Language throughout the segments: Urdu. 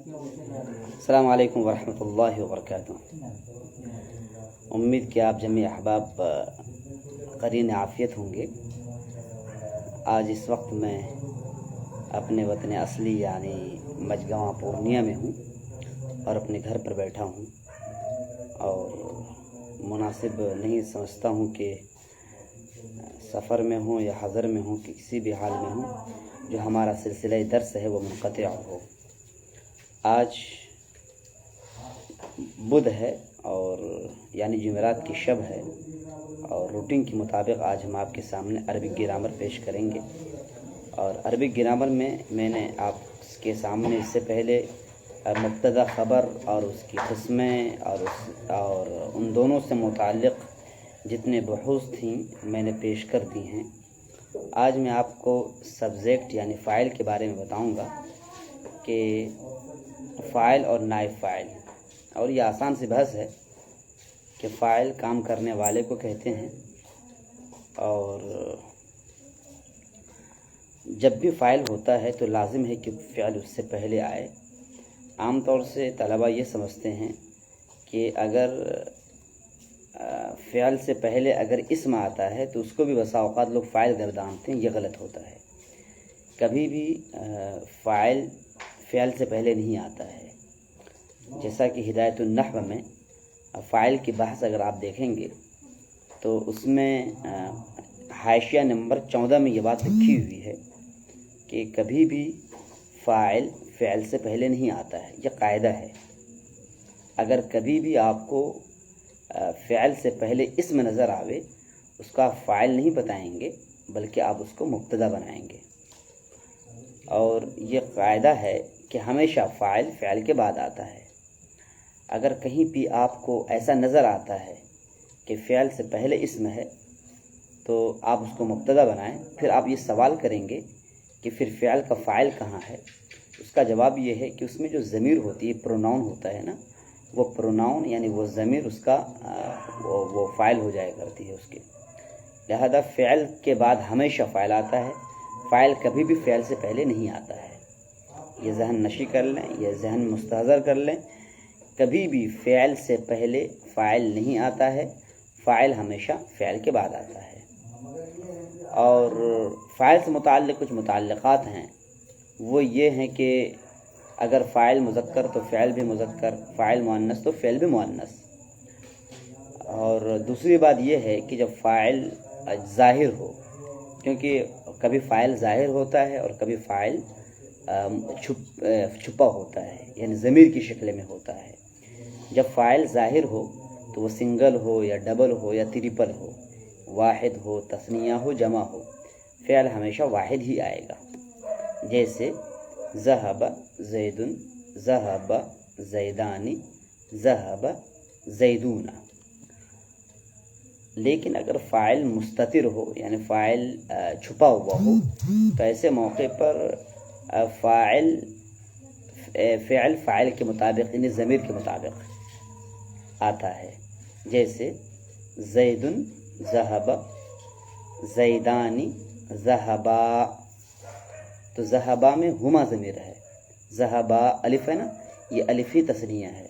السلام علیکم ورحمۃ اللہ وبرکاتہ۔ امید کہ آپ جمیع احباب قرین عافیت ہوں گے۔ آج اس وقت میں اپنے وطن اصلی یعنی مجگاں پورنیہ میں ہوں اور اپنے گھر پر بیٹھا ہوں، اور مناسب نہیں سمجھتا ہوں کہ سفر میں ہوں یا حضر میں ہوں کہ کسی بھی حال میں ہوں جو ہمارا سلسلہ درس ہے وہ منقطع ہو۔ آج بدھ ہے اور یعنی جمعرات کی شب ہے، اور روٹین کے مطابق آج ہم آپ کے سامنے عربک گرامر پیش کریں گے۔ اور عربک گرامر میں نے آپ کے سامنے اس سے پہلے مبتدا خبر اور اس کی قسمیں اور ان دونوں سے متعلق جتنے بحوث تھیں میں نے پیش کر دی ہیں۔ آج میں آپ کو سبجیکٹ یعنی فاعل کے بارے میں بتاؤں گا کہ فاعل اور نائب فاعل، اور یہ آسان سی بحث ہے کہ فاعل کام کرنے والے کو کہتے ہیں، اور جب بھی فاعل ہوتا ہے تو لازم ہے کہ فعل اس سے پہلے آئے۔ عام طور سے طلبہ یہ سمجھتے ہیں کہ اگر فعل سے پہلے اگر اسم آتا ہے تو اس کو بھی بسا اوقات لوگ فاعل گردانتے ہیں۔ یہ غلط ہوتا ہے۔ کبھی بھی فاعل فعل سے پہلے نہیں آتا ہے۔ جیسا کہ ہدایت النحو میں فاعل کی بحث اگر آپ دیکھیں گے تو اس میں حاشیہ نمبر 14 میں یہ بات لکھی ہوئی ہے کہ کبھی بھی فاعل فعل سے پہلے نہیں آتا ہے۔ یہ قاعدہ ہے۔ اگر کبھی بھی آپ کو فعل سے پہلے اسم نظر آوے، اس کا فاعل نہیں بتائیں گے بلکہ آپ اس کو مبتدا بنائیں گے، اور یہ قاعدہ ہے کہ ہمیشہ فاعل فعل کے بعد آتا ہے۔ اگر کہیں بھی آپ کو ایسا نظر آتا ہے کہ فعل سے پہلے اسم ہے تو آپ اس کو مبتدا بنائیں، پھر آپ یہ سوال کریں گے کہ پھر فعل کا فاعل کہاں ہے؟ اس کا جواب یہ ہے کہ اس میں جو ضمیر ہوتی ہے، پروناؤن ہوتا ہے نا، وہ پروناؤن یعنی وہ ضمیر اس کا وہ فاعل ہو جایا کرتی ہے اس کے۔ لہذا فعل کے بعد ہمیشہ فاعل آتا ہے، فاعل کبھی بھی فعل سے پہلے نہیں آتا ہے۔ یہ ذہن نشی کر لیں، یہ ذہن مستحضر کر لیں، کبھی بھی فعل سے پہلے فاعل نہیں آتا ہے، فاعل ہمیشہ فعل کے بعد آتا ہے۔ اور فاعل سے متعلق کچھ متعلقات ہیں، وہ یہ ہیں کہ اگر فاعل مذکر تو فعل بھی مذکر، فاعل مؤنث تو فعل بھی مؤنث۔ اور دوسری بات یہ ہے کہ جب فاعل ظاہر ہو، کیونکہ کبھی فاعل ظاہر ہوتا ہے اور کبھی فاعل چھپا ہوتا ہے، یعنی ضمیر کی شکل میں ہوتا ہے۔ جب فاعل ظاہر ہو تو وہ سنگل ہو یا ڈبل ہو یا ٹرپل ہو، واحد ہو، تثنیہ ہو، جمع ہو، فعل ہمیشہ واحد ہی آئے گا۔ جیسے ذہب زید، ذہب زیدانی، ذہب زیدون۔ لیکن اگر فاعل مستتر ہو یعنی فاعل چھپا ہوا ہو تو ایسے موقع پر فاعل فاعل کے مطابق یعنی ضمیر کے مطابق آتا ہے۔ جیسے زید ذہب، زیدانی ذہبا، تو ذہبا میں ہما ضمیر ہے، ذہبا الف ہے نا، یہ الفی تثنیہ ہے۔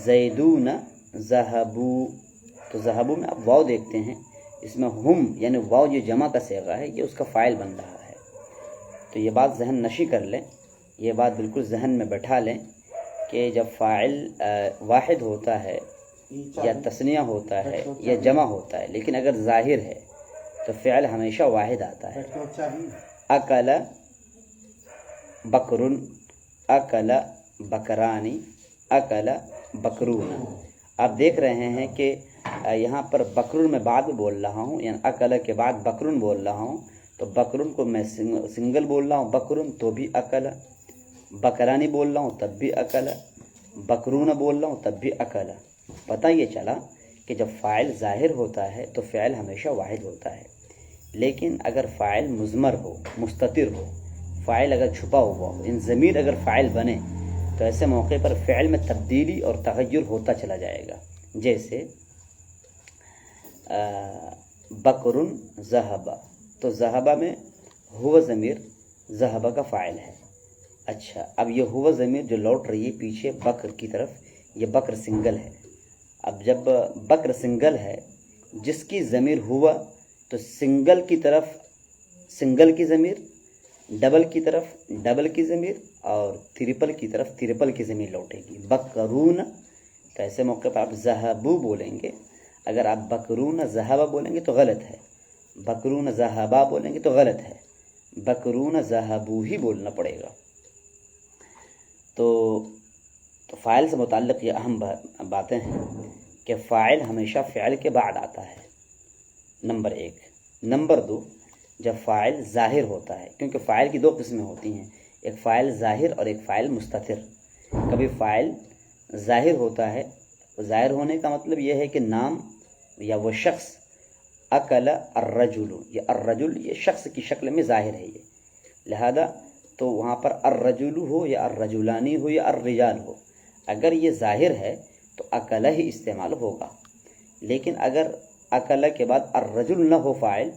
زیدون ذہبو، تو ذہبو میں آپ واو دیکھتے ہیں، اس میں ہم یعنی واو یہ جمع کا صیغہ ہے، یہ اس کا فاعل بن رہا ہے۔ تو یہ بات ذہن نشی کر لیں، یہ بات بالکل ذہن میں بٹھا لیں کہ جب فاعل واحد ہوتا ہے یا تثنیہ ہوتا ہے یا جمع ہوتا ہے، لیکن اگر ظاہر ہے تو فعل ہمیشہ واحد آتا ہے۔ اکل بکرن، اکل بکرانی، اکل بکرون۔ آپ دیکھ رہے ہیں کہ یہاں پر بکرن میں بعد میں بول رہا ہوں، یعنی اکل کے بعد بکرن بول رہا ہوں، تو بکرن کو میں سنگل بول رہا ہوں بکرن تو بھی اکل، بکرانی بول رہا ہوں تب بھی اکل، بکرون بول رہا ہوں تب بھی اکل۔ پتہ یہ چلا کہ جب فاعل ظاہر ہوتا ہے تو فعل ہمیشہ واحد ہوتا ہے، لیکن اگر فاعل مضمر ہو، مستتر ہو، فاعل اگر چھپا ہوا ہو، ان ضمیر اگر فاعل بنے تو ایسے موقع پر فعل میں تبدیلی اور تغیر ہوتا چلا جائے گا۔ جیسے بکرن ذہبہ، تو ذہبہ میں ہوا ضمیر ذہبہ کا فاعل ہے، اچھا، اب یہ ہوا ضمیر جو لوٹ رہی ہے پیچھے بکر کی طرف، یہ بکر سنگل ہے. اب جب بکر سنگل ہے جس کی ضمیر ہوا تو سنگل کی طرف سنگل کی ضمیر، ڈبل کی طرف ڈبل کی ضمیر، اور ترپل کی طرف ترپل کی ضمیر لوٹے گی. بکرون، تو ایسے موقع پر آپ ذہبو بولیں گے. اگر آپ بکرون ذہبا بولیں گے تو غلط ہے، بکرون ذہبا بولیں گے تو غلط ہے، بکرون ذہبو ہی بولنا پڑے گا. تو فاعل سے متعلق یہ اہم باتیں ہیں کہ فاعل ہمیشہ فعل کے بعد آتا ہے، نمبر ایک. نمبر دو، جب فاعل ظاہر ہوتا ہے، کیونکہ فاعل کی دو قسمیں ہوتی ہیں، ایک فاعل ظاہر اور ایک فاعل مستتر. کبھی فاعل ظاہر ہوتا ہے، ظاہر ہونے کا مطلب یہ ہے کہ نام یا وہ شخص، اکل الرجل، یہ الرجل یہ شخص کی شکل میں ظاہر ہے یہ، لہذا تو وہاں پر الرجل ہو یا الرجلانی ہو یا الرجال ہو، اگر یہ ظاہر ہے تو اکل ہی استعمال ہوگا. لیکن اگر اکل کے بعد الرجل نہ ہو فاعل،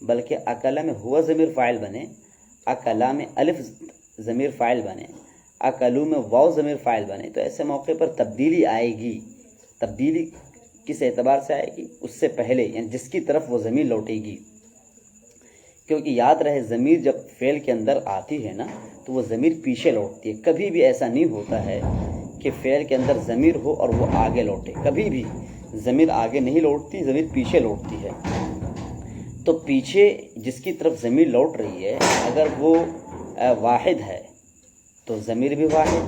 بلکہ اکل میں ہوا ضمیر فاعل بنے، اکلا میں الف ضمیر فاعل بنے، اکلو میں واو ضمیر فاعل بنے، تو ایسے موقع پر تبدیلی آئے گی. تبدیلی کس اعتبار سے آئے گی؟ اس سے پہلے یعنی جس کی طرف وہ ضمیر لوٹے گی. کیونکہ یاد رہے ضمیر جب فعل کے اندر آتی ہے نا تو وہ ضمیر پیچھے لوٹتی ہے. کبھی بھی ایسا نہیں ہوتا ہے کہ فعل کے اندر ضمیر ہو اور وہ آگے لوٹے، کبھی بھی ضمیر آگے نہیں لوٹتی، ضمیر پیچھے لوٹتی ہے. تو پیچھے جس کی طرف ضمیر لوٹ رہی ہے اگر وہ واحد ہے تو ضمیر بھی واحد،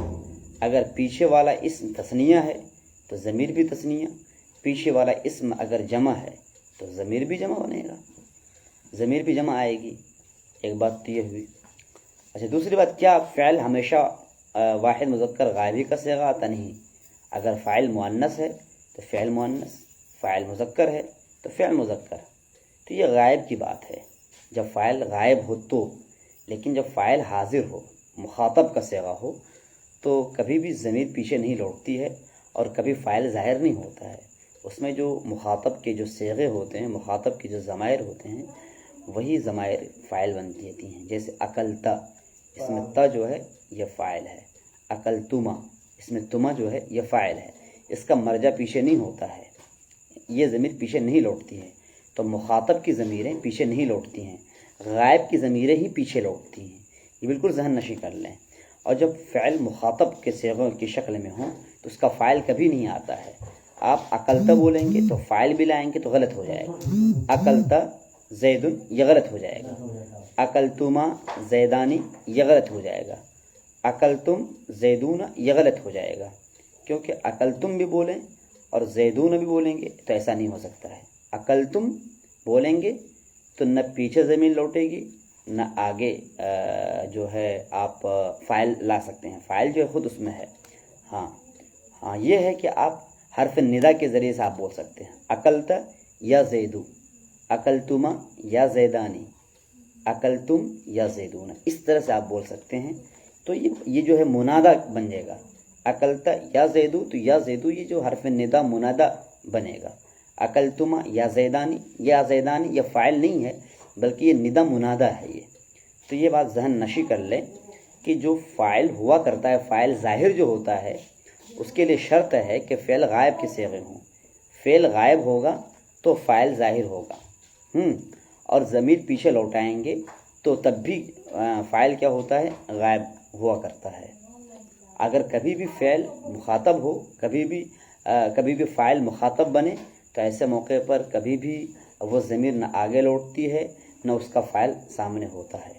اگر پیچھے والا اسم تثنیہ ہے تو ضمیر بھی تثنیہ، پیچھے والا اسم اگر جمع ہے تو ضمیر بھی جمع بنے گا، ضمیر بھی جمع آئے گی. ایک بات تو یہ ہوئی. اچھا، دوسری بات، کیا فعل ہمیشہ واحد مذکر غائبی کا صیغہ آتا؟ نہیں. اگر فاعل مؤنث ہے تو فعل مؤنث، فاعل مذکر ہے تو فعل مذکر. تو یہ غائب کی بات ہے جب فاعل غائب ہو تو. لیکن جب فاعل حاضر ہو، مخاطب کا صیغہ ہو، تو کبھی بھی ضمیر پیچھے نہیں لوٹتی ہے اور کبھی فاعل ظاہر نہیں ہوتا ہے. اس میں جو مخاطب کے جو صیغے ہوتے ہیں، مخاطب کے جو ضمائر ہوتے ہیں، وہی ضمائر فاعل بن جاتی ہیں. جیسے اکلتا، اس میں تا جو ہے یہ فاعل ہے. اکلتما، اس میں تما جو ہے یہ فاعل ہے. اس کا مرجع پیچھے نہیں ہوتا ہے، یہ ضمیر پیچھے نہیں لوٹتی ہے. تو مخاطب کی ضمیریں پیچھے نہیں لوٹتی ہیں، غائب کی ضمیریں ہی پیچھے لوٹتی ہیں. یہ بالکل ذہن نشی کر لیں. اور جب فعل مخاطب کے صیغوں کی شکل میں ہوں تو اس کا فاعل کبھی نہیں آتا ہے. آپ اکلتا بولیں گے تو فاعل بھی لائیں گے تو غلط ہو جائے گا. اکلتا زیدن یہ غلط ہو جائے گا، اکلتما زیدانی یہ غلط ہو جائے گا، اکلتم زیدون یہ غلط ہو جائے گا. کیونکہ اکلتم بھی بولیں اور زیدون بھی بولیں گے تو ایسا نہیں ہو سکتا ہے. اکلتم بولیں گے تو نہ پیچھے زمین لوٹے گی نہ آگے جو ہے آپ فاعل لا سکتے ہیں، فاعل جو ہے خود اس میں ہے. ہاں یہ ہے کہ آپ حرف ندا کے ذریعے سے آپ بول سکتے ہیں. اکلتا یا زیدو، اکلتما یا زیدانی، اکلتم یا زیدون، اس طرح سے آپ بول سکتے ہیں. تو یہ جو ہے منادا بن جائے گا. اکلتا یا زیدو، تو یا زیدو یہ جو حرف ندا منادا بنے گا. اکلتما یا زیدانی، یا زیدانی یہ فاعل نہیں ہے بلکہ یہ ندا منادا ہے یہ. تو یہ بات ذہن نشی کر لیں کہ جو فاعل ہوا کرتا ہے، فاعل ظاہر جو ہوتا ہے، اس کے لیے شرط ہے کہ فعل غائب کے صیغے ہوں. فعل غائب ہوگا تو فاعل ظاہر ہوگا، اور ضمیر پیچھے لوٹائیں گے تو تب بھی فاعل کیا ہوتا ہے؟ غائب ہوا کرتا ہے. اگر کبھی بھی فعل مخاطب ہو، کبھی بھی فاعل مخاطب بنے تو ایسے موقع پر کبھی بھی وہ ضمیر نہ آگے لوٹتی ہے نہ اس کا فاعل سامنے ہوتا ہے.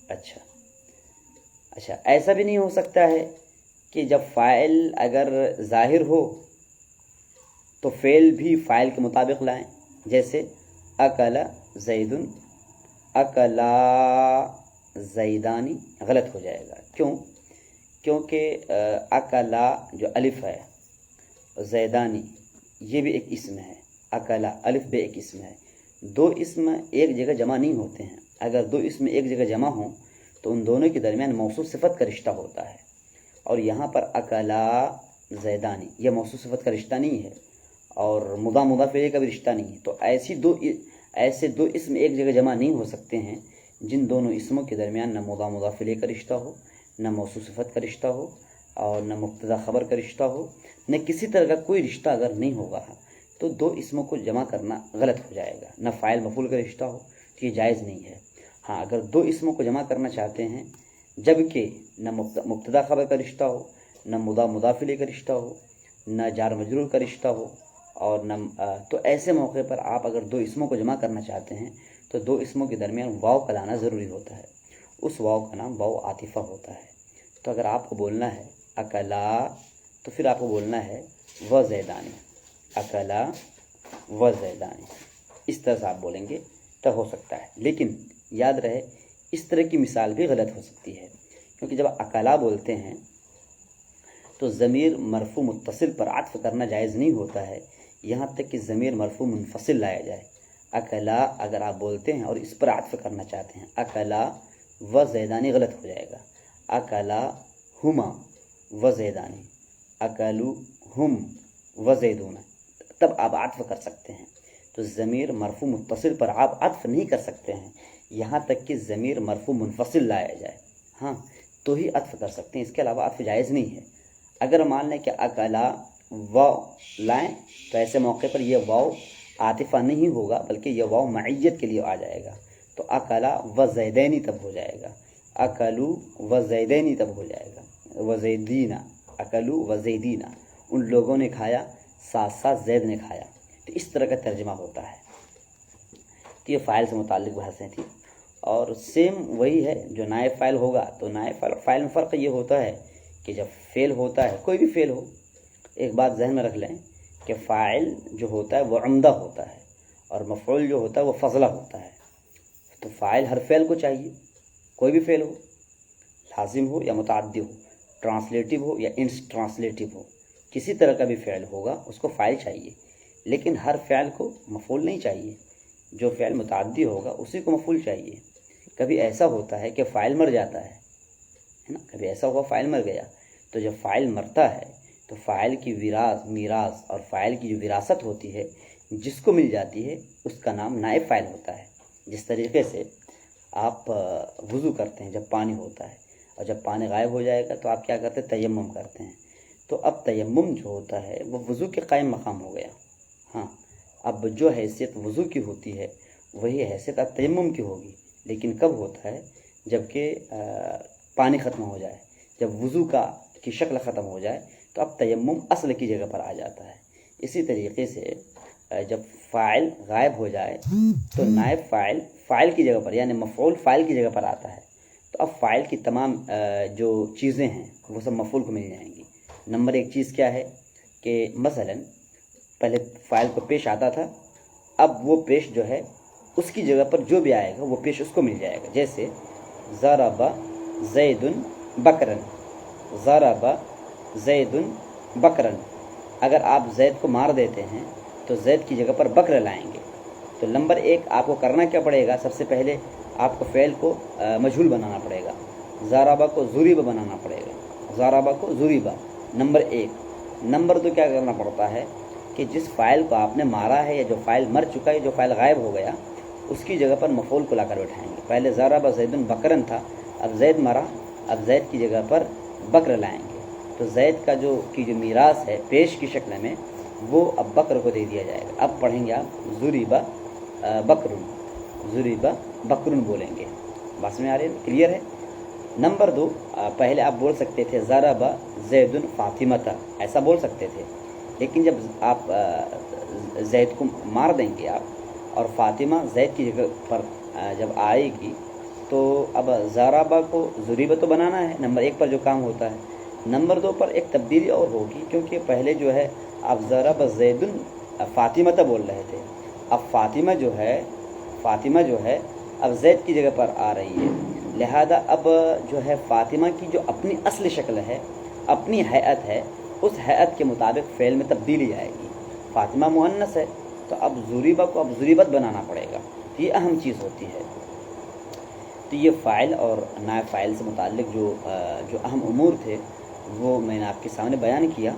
اچھا، ایسا بھی نہیں ہو سکتا ہے کہ جب فاعل اگر ظاہر ہو تو فعل بھی فاعل کے مطابق لائیں. جیسے اکلا زیدن، اکلا زیدانی غلط ہو جائے گا. کیوں؟ کیونکہ اکلا جو الف ہے، زیدانی یہ بھی ایک اسم ہے. اکلا الف بھی ایک اسم ہے. دو اسم ایک جگہ جمع نہیں ہوتے ہیں. اگر دو اسم ایک جگہ جمع ہوں تو ان دونوں کے درمیان موصوف صفت کا رشتہ ہوتا ہے. اور یہاں پر اکلا زیدانی یہ موصوف صفت کا رشتہ نہیں ہے اور مضاف مضاف الیہ کا بھی رشتہ نہیں ہے. تو ایسے دو اسم ایک جگہ جمع نہیں ہو سکتے ہیں جن دونوں اسموں کے درمیان نہ مضاف مضاف الیہ کا رشتہ ہو نہ موصوف صفت کا رشتہ ہو اور نہ مبتدا خبر کا رشتہ ہو، نہ کسی طرح کا کوئی رشتہ اگر نہیں ہوگا تو دو اسموں کو جمع کرنا غلط ہو جائے گا۔ نہ فاعل مفعول کا رشتہ ہو تو یہ جائز نہیں ہے۔ ہاں اگر دو اسموں کو جمع کرنا چاہتے ہیں جبکہ نہ مبتدا خبر کا رشتہ ہو، نہ مضاف الیہ کا رشتہ ہو، نہ جار مجرور کا رشتہ ہو، اور نہ تو ایسے موقع پر آپ اگر دو اسموں کو جمع کرنا چاہتے ہیں تو دو اسموں کے درمیان واو کا لانا ضروری ہوتا ہے۔ اس واو کا نام واو عاطفہ ہوتا ہے۔ تو اگر آپ کو بولنا ہے اکلا تو پھر آپ کو بولنا ہے و زیدانی، اکلا و زیدانی، اس طرح سے آپ بولیں گے تو ہو سکتا ہے۔ لیکن یاد رہے اس طرح کی مثال بھی غلط ہو سکتی ہے، کیونکہ جب اکلا بولتے ہیں تو ضمیر مرفوع متصل پر عطف کرنا جائز نہیں ہوتا ہے، یہاں تک کہ ضمیر مرفوع منفصل لایا جائے۔ اکلا اگر آپ بولتے ہیں اور اس پر عطف کرنا چاہتے ہیں، اکلا و زیدانی غلط ہو جائے گا۔ اکلا ہما و زیدانی، اکلو ہم و زیدون، تب آپ عطف کر سکتے ہیں۔ تو ضمیر مرفوع متصل پر آپ عطف نہیں کر سکتے ہیں یہاں تک کہ ضمیر مرفوع منفصل لایا جائے، ہاں تو ہی عطف کر سکتے ہیں، اس کے علاوہ عطف جائز نہیں ہے۔ اگر مان لیں کہ اکلا واو لائیں تو ایسے موقع پر یہ واو عاطفہ نہیں ہوگا بلکہ یہ واو معیت کے لیے آ جائے گا، تو اکلا و زیدینی تب ہو جائے گا، اکلو و زیدینی تب ہو جائے گا، و زیدینہ، اکلو و زیدینہ، ان لوگوں نے کھایا ساتھ ساتھ زید نے کھایا۔ تو اس طرح کا ترجمہ ہوتا ہے۔ تو یہ فاعل سے متعلق بحثیں تھیں، اور سیم وہی ہے جو نائب فاعل ہوگا۔ تو نائب فاعل میں فرق یہ ہوتا ہے کہ جب فعل ہوتا ہے، کوئی بھی فعل ہو، ایک بات ذہن میں رکھ لیں کہ فاعل جو ہوتا ہے وہ عمدہ ہوتا ہے اور مفعول جو ہوتا ہے وہ فضلہ ہوتا ہے۔ تو فاعل ہر فعل کو چاہیے، کوئی بھی فعل ہو، لازم ہو یا متعدی ہو، ٹرانسلیٹو ہو یا انس ٹرانسلیٹو ہو، کسی طرح کا بھی فعل ہوگا اس کو فاعل چاہیے، لیکن ہر فعل کو مفعول نہیں چاہیے۔ جو فعل متعدی ہوگا اسی کو مفعول چاہیے۔ کبھی ایسا ہوتا ہے کہ فاعل مر جاتا ہے نا، کبھی ایسا ہوا فاعل مر گیا، تو جب فاعل مرتا ہے تو فاعل کی میراث اور فاعل کی جو وراثت ہوتی ہے جس کو مل جاتی ہے اس کا نام نائب فاعل ہوتا ہے۔ جس طریقے سے آپ وضو کرتے ہیں جب پانی ہوتا ہے، اور جب پانی غائب ہو جائے گا تو آپ کیا کرتے ہیں؟ تیمم کرتے ہیں۔ تو اب تیمم جو ہوتا ہے وہ وضو کے قائم مقام ہو گیا۔ ہاں اب جو حیثیت وضو کی ہوتی ہے وہی حیثیت اب تیمم کی ہوگی، لیکن کب ہوتا ہے؟ جب کہ پانی ختم ہو جائے، جب وضو کی شکل ختم ہو جائے تو اب تیمم اصل کی جگہ پر آ جاتا ہے۔ اسی طریقے سے جب فاعل غائب ہو جائے تو نائب فاعل کی جگہ پر، یعنی مفعول فاعل کی جگہ پر آتا ہے۔ تو اب فاعل کی تمام جو چیزیں ہیں وہ سب مفعول کو مل جائیں گی۔ نمبر ایک چیز کیا ہے کہ مثلا پہلے فاعل کو پیش آتا تھا، اب وہ پیش جو ہے اس کی جگہ پر جو بھی آئے گا وہ پیش اس کو مل جائے گا۔ جیسے ضرب زید بکرا، ضرب زید بکرا، اگر آپ زید کو مار دیتے ہیں تو زید کی جگہ پر بکر لائیں گے۔ تو نمبر ایک آپ کو کرنا کیا پڑے گا؟ سب سے پہلے آپ کو فعل کو مجہول بنانا پڑے گا، ضربہ کو ضریب بنانا پڑے گا، ضربہ کو ضریبہ، نمبر ایک۔ نمبر دو کیا کرنا پڑتا ہے کہ جس فاعل کو آپ نے مارا ہے یا جو فاعل مر چکا ہے، جو فاعل غائب ہو گیا، اس کی جگہ پر مفعول کو لا کر بٹھائیں گے۔ پہلے ضرب زید بکرن تھا، اب زید مرا، اب زید کی جگہ پر بکر لائیں گے۔ تو زید کا جو میراث ہے پیش کی شکل میں وہ اب بکر کو دے دیا جائے گا۔ اب پڑھیں گے آپ ضریب بکرن، ضریب بکرن بولیں گے۔ بات میں آ رہی ہے؟ کلیئر ہے؟ نمبر دو، پہلے آپ بول سکتے تھے ضرب زید فاطمۃ، ایسا بول سکتے تھے، لیکن جب آپ زید کو مار دیں گے آپ اور فاطمہ زید کی جگہ پر جب آئے گی تو اب ضربہ کو ضریبہ تو بنانا ہے، نمبر ایک پر جو کام ہوتا ہے۔ نمبر دو پر ایک تبدیلی اور ہوگی، کیونکہ پہلے جو ہے آپ ضرب زید فاطمۃ بول رہے تھے، اب فاطمہ جو ہے اب زید کی جگہ پر آ رہی ہے، لہذا اب جو ہے فاطمہ کی جو اپنی اصل شکل ہے، اپنی ہیئت ہے، اس ہیئت کے مطابق فعل میں تبدیلی آئے گی۔ فاطمہ مؤنث ہے تو اب ضریبہ کو اب ضریبت بنانا پڑے گا، یہ اہم چیز ہوتی ہے۔ تو یہ فاعل اور نائب فاعل سے متعلق جو اہم امور تھے وہ میں نے آپ کے سامنے بیان کیا۔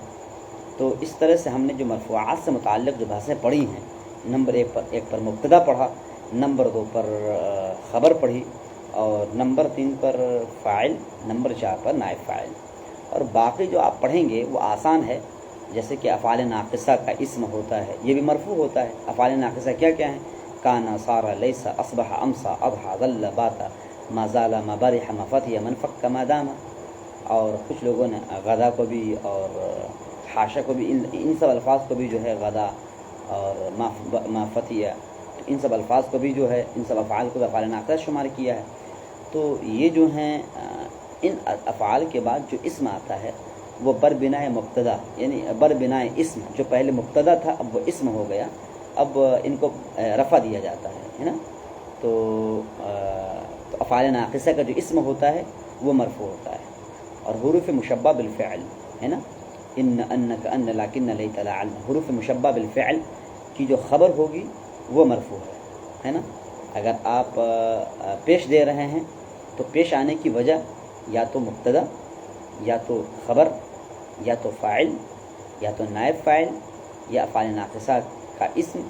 تو اس طرح سے ہم نے جو مرفوعات سے متعلق جو بحثیں پڑھی ہیں، نمبر ایک پر مبتدا پڑھا، نمبر دو پر خبر پڑھی، اور نمبر 3 پر فاعل، نمبر 4 پر نائب فاعل. اور باقی جو آپ پڑھیں گے وہ آسان ہے، جیسے کہ افعال ناقصہ کا اسم ہوتا ہے، یہ بھی مرفوع ہوتا ہے. افعال ناقصہ کیا کیا ہیں؟ کانا، صار، لیسا، اصبح، امسا، اضحى، ظل، باتا، ما زال، ما برح، ما فتح، من فک، ما دام. اور کچھ لوگوں نے غدا کو بھی اور حاشا کو بھی، ان سب الفاظ کو بھی جو ہے غدا اور ما فتح، ان سب الفاظ کو بھی جو ہے، ان سب افعال کو افعال ناقصہ شمار کیا ہے. تو یہ جو ہیں ان افعال کے بعد جو اسم آتا ہے وہ بر بنائے مبتدا، یعنی بر بنائے اسم، جو پہلے مبتدا تھا اب وہ اسم ہو گیا، اب ان کو رفع دیا جاتا ہے نا. تو افعال ناقصہ کا جو اسم ہوتا ہے وہ مرفوع ہوتا ہے. اور حروف مشبہ بالفعل ہے نا، ان، انک، ان، لکن، لیت، لعل، حروف مشبہ بالفعل کی جو خبر ہوگی وہ مرفوع ہے نا. اگر آپ پیش دے رہے ہیں تو پیش آنے کی وجہ یا تو مبتدا، یا تو خبر، یا تو فاعل، یا تو نائب فاعل، یا افعال ناقصہ کا اسم،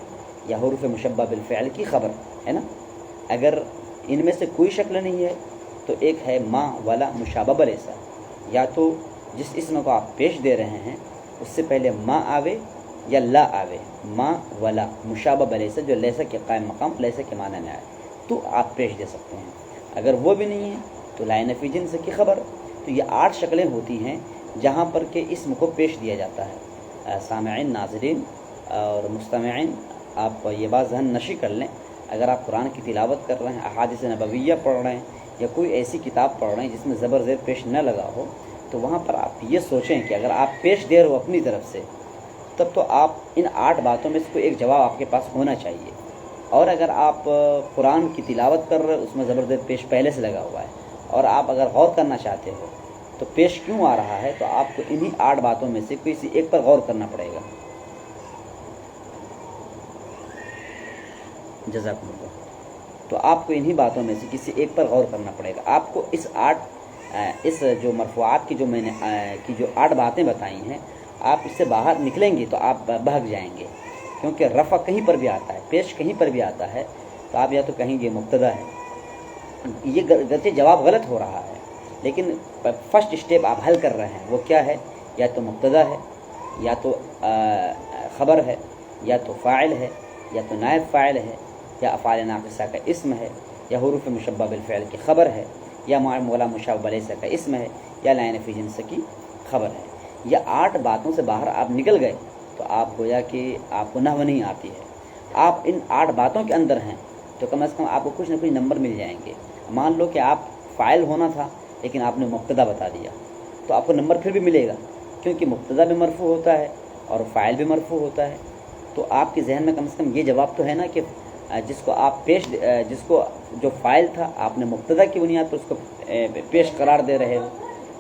یا حروف مشبہ بالفعل کی خبر ہے نا. اگر ان میں سے کوئی شکل نہیں ہے تو ایک ہے ما ولا مشابہ بلیسا، یا تو جس اسم کو آپ پیش دے رہے ہیں اس سے پہلے ما آوے یا لا آوے، ما ولا مشابہ بلیسا جو لیسا کے قائم مقام لیسا کے معنی میں آئے تو آپ پیش دے سکتے ہیں. اگر وہ بھی نہیں ہے تو لا نفی جنس کی خبر. تو یہ 8 شکلیں ہوتی ہیں جہاں پر کہ اسم کو پیش دیا جاتا ہے. سامعین، ناظرین اور مستمعین، آپ یہ بات ذہن نشی کر لیں، اگر آپ قرآن کی تلاوت کر رہے ہیں، احادیث نبویہ پڑھ رہے ہیں، یا کوئی ایسی کتاب پڑھ رہے ہیں جس میں زبر زیر پیش نہ لگا ہو، تو وہاں پر آپ یہ سوچیں کہ اگر آپ پیش دے رہے ہو اپنی طرف سے تب تو آپ ان 8 باتوں میں سے کوئی ایک جواب آپ کے پاس ہونا چاہیے. اور اگر آپ قرآن کی تلاوت کر رہے اس میں زبر زیر پیش پہلے سے لگا ہوا ہے، اور آپ اگر غور کرنا چاہتے ہو تو پیش کیوں آ رہا ہے، تو آپ کو انہی 8 باتوں میں سے کسی ایک پر غور کرنا پڑے گا. جزاکم اللہ. تو آپ کو انہی باتوں میں سے کسی ایک پر غور کرنا پڑے گا. آپ کو اس جو مرفوعات کی جو میں نے کی جو 8 باتیں بتائی ہیں، آپ اس سے باہر نکلیں گے تو آپ بہک جائیں گے، کیونکہ رفع کہیں پر بھی آتا ہے، پیش کہیں پر بھی آتا ہے، تو آپ یا تو کہیں گے مبتدا ہے. یہ گرچہ جواب غلط ہو رہا ہے لیکن فرسٹ اسٹیپ آپ حل کر رہے ہیں، وہ کیا ہے؟ یا تو مبتدا ہے، یا تو خبر ہے، یا تو فاعل ہے، یا تو نائب فاعل ہے، یا افعال ناقصہ کا اسم ہے، یا حروف مشبہ بالفعل کی خبر ہے، یا مولا مشابہ بلیسا کا اسم ہے، یا لا نفی جنس کی خبر ہے. یہ 8 باتوں سے باہر آپ نکل گئے تو آپ گویا کہ آپ کو نحو نہیں آتی ہے. آپ ان 8 باتوں کے اندر ہیں تو کم از کم آپ کو کچھ نہ کچھ نمبر مل جائیں گے. مان لو کہ آپ فاعل ہونا تھا لیکن آپ نے مبتدا بتا دیا تو آپ کو نمبر پھر بھی ملے گا، کیونکہ مبتدا بھی مرفوع ہوتا ہے اور فاعل بھی مرفوع ہوتا ہے. تو آپ کے ذہن میں کم سے کم یہ جواب تو ہے نا کہ جس کو جو فاعل تھا آپ نے مبتدا کی بنیاد پر اس کو پیش قرار دے رہے ہو،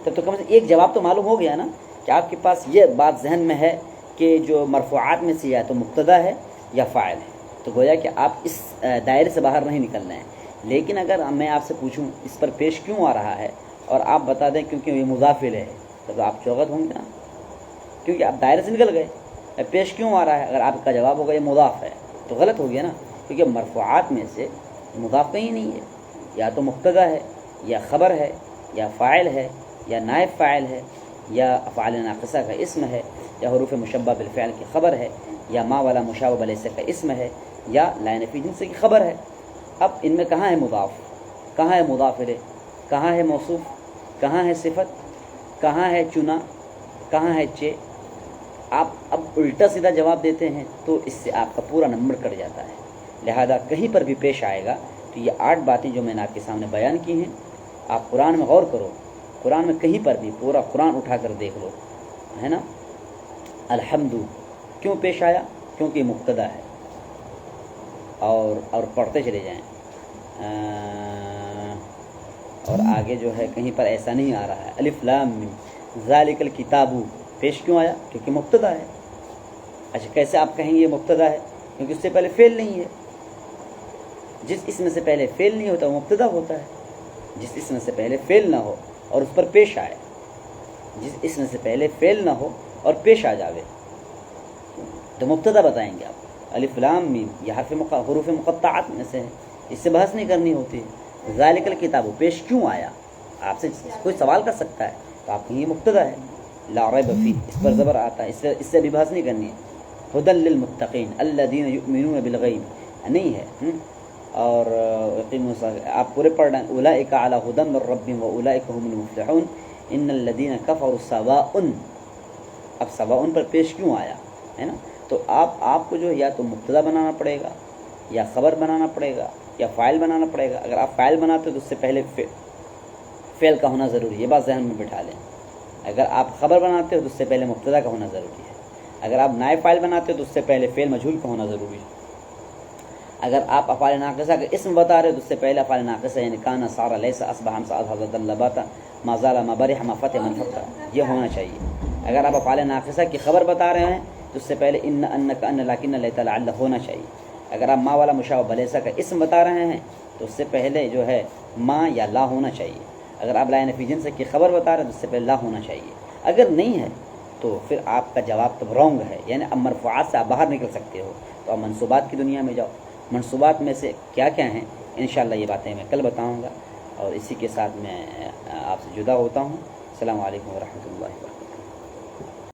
تب تو کم سے کم ایک جواب تو معلوم ہو گیا نا کہ آپ کے پاس یہ بات ذہن میں ہے کہ جو مرفوعات میں سے یا تو مبتدا ہے یا فاعل ہے. تو گویا کہ آپ اس دائرے سے باہر نہیں نکلنا ہے. لیکن اگر میں آپ سے پوچھوں اس پر پیش کیوں آ رہا ہے اور آپ بتا دیں کیونکہ یہ مضاف الیہ ہے، تو آپ چوغت ہوں گے نا، کیونکہ آپ دائرے سے نکل گئے. پیش کیوں آ رہا ہے، اگر آپ کا جواب ہوگا یہ مضاف ہے تو غلط ہو گیا نا، کیونکہ مرفوعات میں سے مضاف کہیں نہیں ہے، یا تو مبتدا ہے، یا خبر ہے، یا فاعل ہے، یا نائب فاعل ہے، یا افعال ناقصہ کا اسم ہے، یا حروف مشبہ بالفعل کی خبر ہے، یا ما ولا مشابہ بلیسا کا اسم ہے، یا لا نفی جنس کی خبر ہے. اب ان میں کہاں ہے مضاف، کہاں ہے مضاف الیہ، کہاں ہے موصوف، کہاں ہے صفت، کہاں ہے چنا، کہاں ہے چے؟ آپ اب الٹا سیدھا جواب دیتے ہیں تو اس سے آپ کا پورا نمبر کٹ جاتا ہے. لہذا کہیں پر بھی پیش آئے گا تو یہ 8 باتیں جو میں نے آپ کے سامنے بیان کی ہیں، آپ قرآن میں غور کرو، قرآن میں کہیں پر بھی پورا قرآن اٹھا کر دیکھ لو، ہے نا. الحمد کیوں پیش آیا؟ کیونکہ یہ مبتدا ہے. اور پڑھتے چلے جائیں، اور آگے جو ہے کہیں پر ایسا نہیں آ رہا ہے. الف لام میم ذالک الکتاب پیش کیوں آیا؟ کیونکہ مبتدا ہے. اچھا کیسے آپ کہیں گے یہ مبتدا ہے؟ کیونکہ اس سے پہلے فعل نہیں ہے. جس اسم سے پہلے فعل نہیں ہوتا وہ مبتدا ہوتا ہے. جس اسم سے پہلے فعل نہ ہو اور اس پر پیش آئے، جس اسم سے پہلے فعل نہ ہو اور پیش آ جاوے تو مبتدا بتائیں گے آپ. الف لام میم یہ حروف مقطعات میں سے ہے، اس سے بحث نہیں کرنی ہوتی ہے. ذالک الکتاب پیش کیوں آیا، آپ سے کوئی سوال کر سکتا ہے تو آپ کہیں یہ مبتدا ہے، لا ریب فیہ اس پر زبر آتا ہے، اس سے بھی بحث نہیں کرنی ہے، ھدی للمتقین الذین یؤمنون بالغیب نہیں ہے، اور آپ پورے پڑھ رہے ہیں اولئک علی ھدی من ربہم واولئک هم المفلحون ان الذین کفروا سواء، اب سواء پر پیش کیوں آیا ہے نا، تو آپ کو جو ہے یا تو مبتدا بنانا پڑے گا یا خبر بنانا پڑے گا یا فاعل بنانا پڑے گا۔ اگر آپ فاعل بناتے ہو تو اس سے پہلے فعل کا ہونا ضروری ہے، یہ بات ذہن میں بٹھا لیں۔ اگر آپ خبر بناتے ہو تو اس سے پہلے مبتدا کا ہونا ضروری ہے۔ اگر آپ نائب فاعل بناتے ہو تو اس سے پہلے فعل مجہول کا ہونا ضروری ہے۔ اگر آپ افعال ناقصہ کا اسم بتا رہے ہو تو اس سے پہلے افعال ناقصہ یعنی کانا صار لیس اصبح امسى اذهب ظل باتا ما زال ما برح ما فتح من فتح یہ ہونا چاہیے۔ اگر آپ افعال ناقصہ کی خبر بتا رہے ہیں تو اس سے پہلے ان انک ان لکن لیت لعل ہونا چاہیے۔ اگر آپ ما والا مشابہ بلیسا کا اسم بتا رہے ہیں تو اس سے پہلے جو ہے ما یا لا ہونا چاہیے۔ اگر آپ لا نفی جنس کی خبر بتا رہے ہیں تو اس سے پہلے لا ہونا چاہیے۔ اگر نہیں ہے تو پھر آپ کا جواب تو رونگ ہے، یعنی اب مرفوعات سے آپ باہر نکل سکتے ہو، تو اب منصوبات کی دنیا میں جاؤ۔ منصوبات میں سے کیا کیا ہیں انشاءاللہ یہ باتیں میں کل بتاؤں گا، اور اسی کے ساتھ میں آپ سے جدا ہوتا ہوں۔ السلام علیکم ورحمۃ اللہ وبرکاتہ۔